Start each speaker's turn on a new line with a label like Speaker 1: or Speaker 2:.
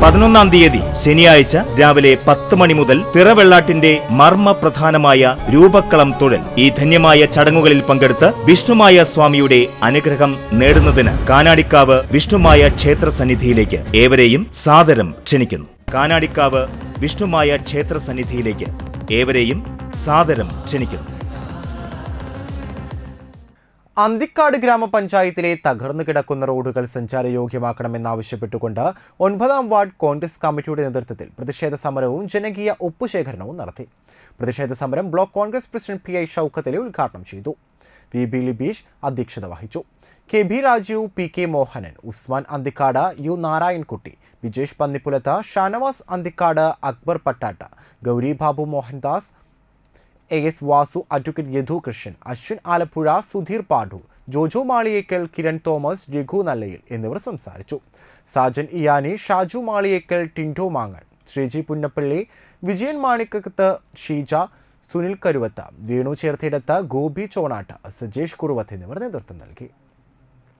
Speaker 1: 11-ാം തീയതി ശനിയാഴ്ച രാവിലെ 10 മണി മുതൽ തിറവെള്ളാട്ടിന്റെ മർമ്മപ്രധാനമായ രൂപക്കളം തൊഴൽ. ഈ ധന്യമായ ചടങ്ങുകളിൽ പങ്കെടുത്ത് വിഷ്ണുമായ സ്വാമിയുടെ അനുഗ്രഹം നേടുന്നതിന് കാനാടിക്കാവ് വിഷ്ണുമായ ക്ഷേത്ര സന്നിധിയിലേക്ക് ഏവരെയും സാദരം ക്ഷണിക്കുന്നു. കാനാടിക്കാവ് വിഷ്ണുമായ ക്ഷേത്ര സന്നിധിയിലേക്ക് ഏവരെയും സാദരം ക്ഷണിക്കുന്നു.
Speaker 2: അന്തിക്കാട് ഗ്രാമപഞ്ചായത്തിലെ തകർന്നു കിടക്കുന്ന റോഡുകൾ സഞ്ചാരയോഗ്യമാക്കണമെന്നാവശ്യപ്പെട്ടുകൊണ്ട് 9-ാം വാർഡ് കോൺഗ്രസ് കമ്മിറ്റിയുടെ നേതൃത്വത്തിൽ പ്രതിഷേധ സമരവും ജനകീയ ഒപ്പുശേഖരണവും നടത്തി. പ്രതിഷേധ സമരം block Congress president PI Shoukath Ali ഉദ്ഘാടനം ചെയ്തു. VB ലിബീഷ് അധ്യക്ഷത വഹിച്ചു. KB Rajeev, PK Mohanan, Usman Anthikkad, U Narayankutty, Vijesh Pannippulath, Shanavas Anthikkad, Akbar Pattatta, Gowri Babu Mohandas, AS Vasu, advocate Yadu Krishnan, Aswin Alappuzha, Sudheer Padu, Jojo Maliyekkal, Kiran Thomas, Raghu Nallayil എന്നിവർ സംസാരിച്ചു. സാജൻ ഇയാനി, ഷാജു മാളിയേക്കൽ, ടിൻഡോ മാങ്ങൽ, ശ്രീജി പുന്നപ്പള്ളി, വിജയൻ മാണിക്കത്ത്, ഷീജ, സുനിൽ കരുവത്ത്, വേണു ചേർത്തിടത്ത്, ഗോപി ചോണാട്ട്, സജേഷ് കുറുവത്ത് എന്നിവർ നേതൃത്വം നൽകി.